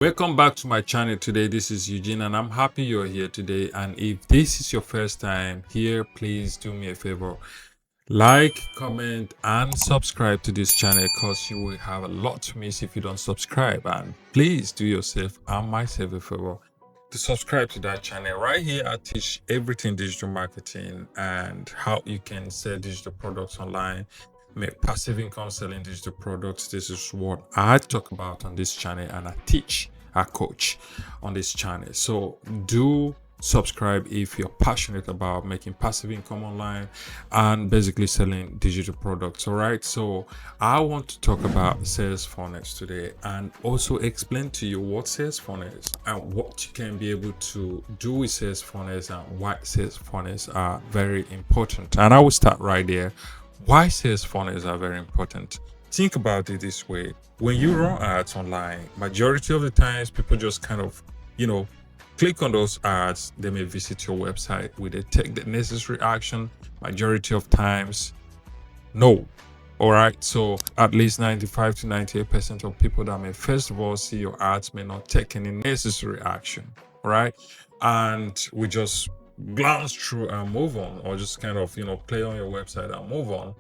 Welcome back to my channel today. This is Eugene and I'm happy you're here today. And if this is your first time here, please do me a favor. Like, comment and subscribe to this channel because you will have a lot to miss if you don't subscribe. And please do yourself and myself a favor to subscribe to that channel. Right here I teach everything digital marketing and how you can sell digital products online, make passive income selling digital products. This is what I talk about on this channel and I teach, I coach on this channel. So do subscribe if you're passionate about making passive income online and basically selling digital products. All right, so I want to talk about sales funnels today and also explain to you what sales funnels is and what you can be able to do with sales funnels and why sales funnels are very important. And I will start right there. Why sales funnels are very important. Think about it this way: when you run ads online, majority of the times people just kind of click on those ads. They may visit your website. Will they take the necessary action? Majority of times, no. All right, so at least 95 to 98% of people that may first of all see your ads may not take any necessary action. All right, and we just glance through and move on, or just kind of play on your website and move on.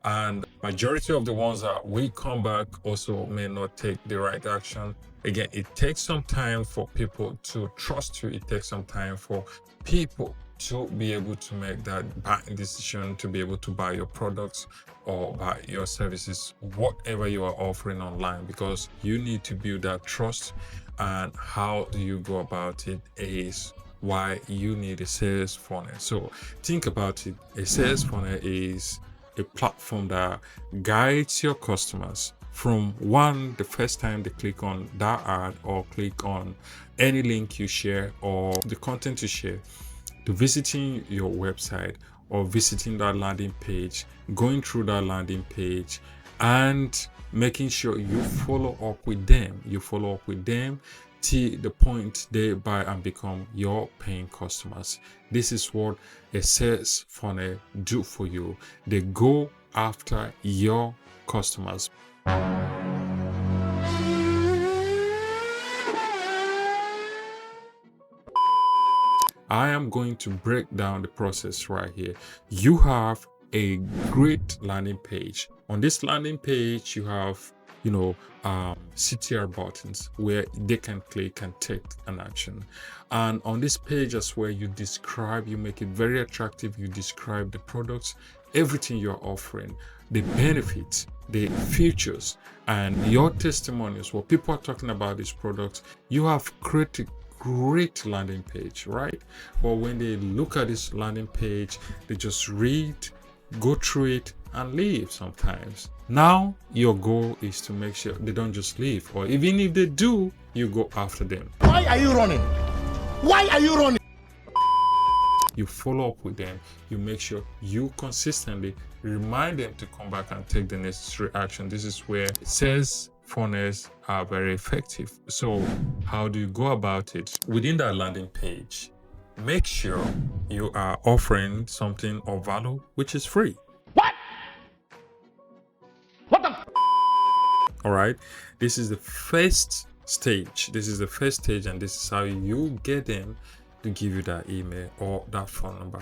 And majority of the ones that we come back also may not take the right action. Again, it takes some time for people to trust you. It takes some time for people to be able to make that buying decision, to be able to buy your products or buy your services, whatever you are offering online, because you need to build that trust. And how do you go about it is why you need a sales funnel. So think about it. A sales funnel is a platform that guides your customers from the first time they click on that ad or click on any link you share or the content you share, to visiting your website or visiting that landing page, going through that landing page and making sure you follow up with them. You follow up with them till the point they buy and become your paying customers. This is what a sales funnel do for you. They go after your customers. I am going to break down the process right here. You have a great landing page. On this landing page, you have CTR buttons where they can click and take an action. And on this page as well, you make it very attractive. You describe the products, everything you're offering, the benefits, the features, and your testimonials. What people are talking about these products. You have created great landing page, right? But when they look at this landing page, they just read, go through it and leave sometimes. Now your goal is to make sure they don't just leave, or even if they do, you go after them. Why are you running? Why are you running? You follow up with them. You make sure you consistently remind them to come back and take the necessary action. This is where sales funnels are very effective. So how do you go about it? Within that landing page, make sure you are offering something of value which is free. What the? All right, this is the first stage. This is the first stage, and this is how you get them to give you that email or that phone number.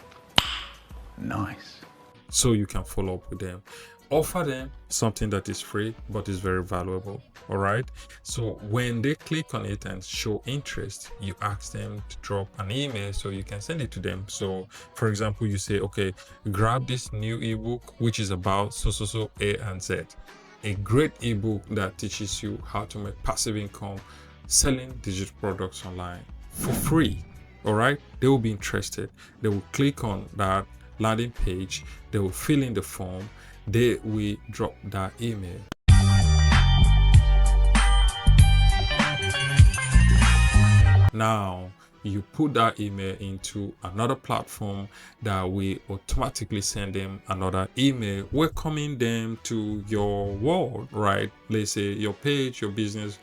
Nice. So you can follow up with them. Offer them something that is free but is very valuable. All right, so when they click on it and show interest, you ask them to drop an email so you can send it to them. So for example, you say, okay, grab this new ebook which is about so A and Z, a great ebook that teaches you how to make passive income selling digital products online for free. All right, they will be interested. They will click on that landing page, they will fill in the form, they will drop that email. Now you put that email into another platform that will automatically send them another email welcoming them to your world, right? Let's say your page, your business,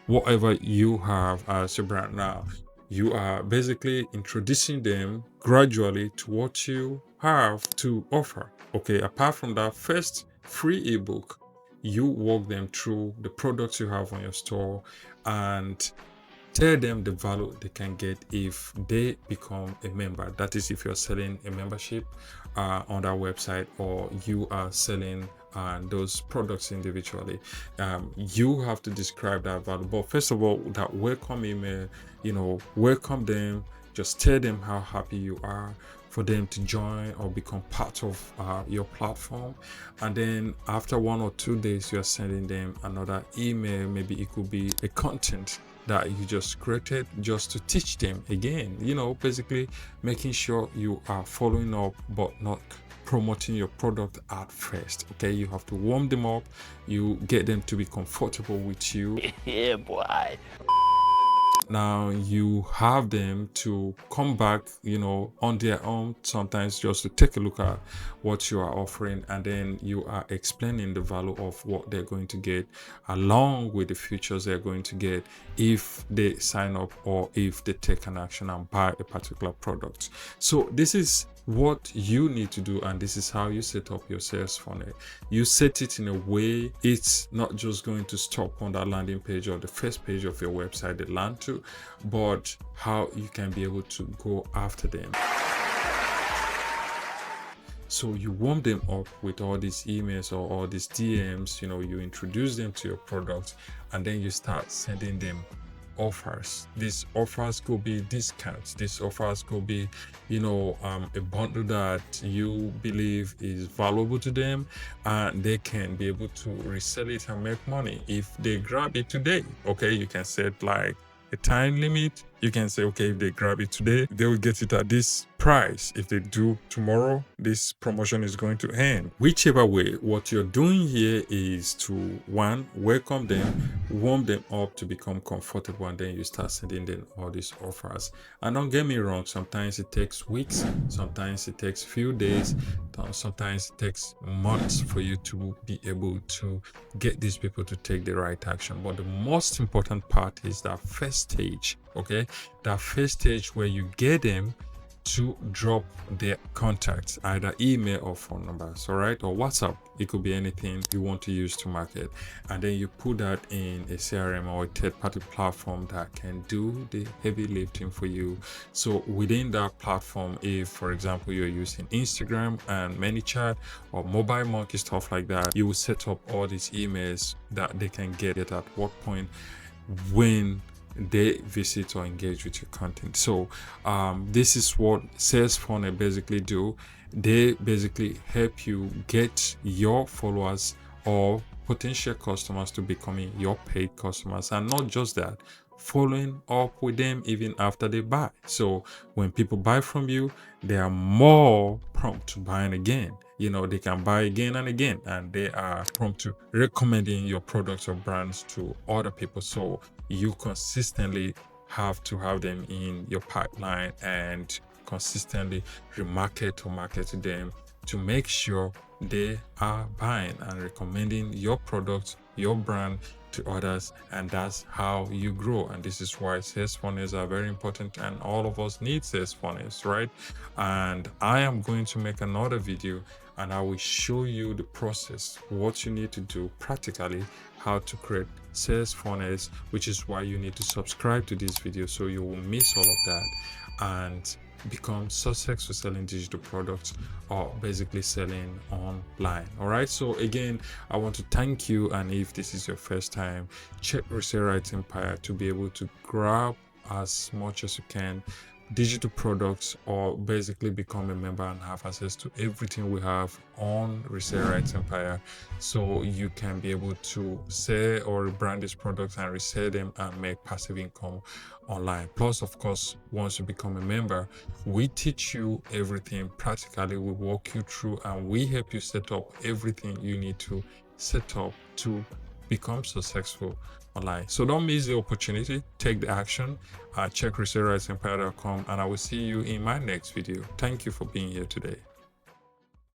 whatever you have as your brand. Now you are basically introducing them gradually to what you have to offer. Okay, apart from that first free ebook, you walk them through the products you have on your store and tell them the value they can get if they become a member. That is, if you're selling a membership on that website, or you are selling those products individually. You have to describe that value. But first of all, that welcome email, welcome them, just tell them how happy you are for them to join or become part of your platform. And then after 1 or 2 days, you're sending them another email. Maybe it could be a content that you just created just to teach them again, basically making sure you are following up but not promoting your product at first. Okay, you have to warm them up, you get them to be comfortable with you. Yeah, boy. Now you have them to come back, on their own, sometimes just to take a look at what you are offering, and then you are explaining the value of what they're going to get along with the features they're going to get if they sign up or if they take an action and buy a particular product. So this is what you need to do, and this is how you set up your sales funnel. You set it in a way it's not just going to stop on that landing page or the first page of your website they land to, but how you can be able to go after them. So you warm them up with all these emails or all these DMs, you introduce them to your product, and then you start sending them offers. These offers could be discounts. These offers could be, a bundle that you believe is valuable to them, and they can be able to resell it and make money if they grab it today. Okay, you can set like a time limit. You can say, okay, if they grab it today, they will get it at this price. If they do tomorrow, this promotion is going to end. Whichever way, what you're doing here is to, one, welcome them, warm them up to become comfortable, and then you start sending them all these offers. And don't get me wrong, sometimes it takes weeks, sometimes it takes few days, sometimes it takes months for you to be able to get these people to take the right action. But the most important part is that first stage. Okay, that first stage where you get them to drop their contacts, either email or phone numbers, all right, or WhatsApp. It could be anything you want to use to market, and then you put that in a CRM or a third-party platform that can do the heavy lifting for you. So within that platform, if for example you're using Instagram and ManyChat or Mobile Monkey, stuff like that, you will set up all these emails that they can get at what point when they visit or engage with your content. So this is what sales funnel basically do. They basically help you get your followers or potential customers to becoming your paid customers, and not just that, following up with them even after they buy. So when people buy from you, they are more prompt to buying again. They can buy again and again, and they are prompt to recommending your products or brands to other people. So you consistently have to have them in your pipeline and consistently remarket or market to them to make sure they are buying and recommending your product, your brand to others, and that's how you grow. And this is why sales funnels are very important, and all of us need sales funnels, right? And I am going to make another video and I will show you the process, what you need to do practically, how to create sales funnels, which is why you need to subscribe to this video so you will miss all of that and become successful selling digital products, or basically selling online. All right, so again, I want to thank you, and if this is your first time, check Resale Rights Empire to be able to grab as much as you can digital products, or basically become a member and have access to everything we have on Resale Rights Empire, so you can be able to sell or brand these products and resell them and make passive income online. Plus, of course, once you become a member, we teach you everything practically. We walk you through and we help you set up everything you need to set up to become successful online. So don't miss the opportunity, take the action. Check ResaleRightsEmpire.com, and I will see you in my next video. Thank you for being here today.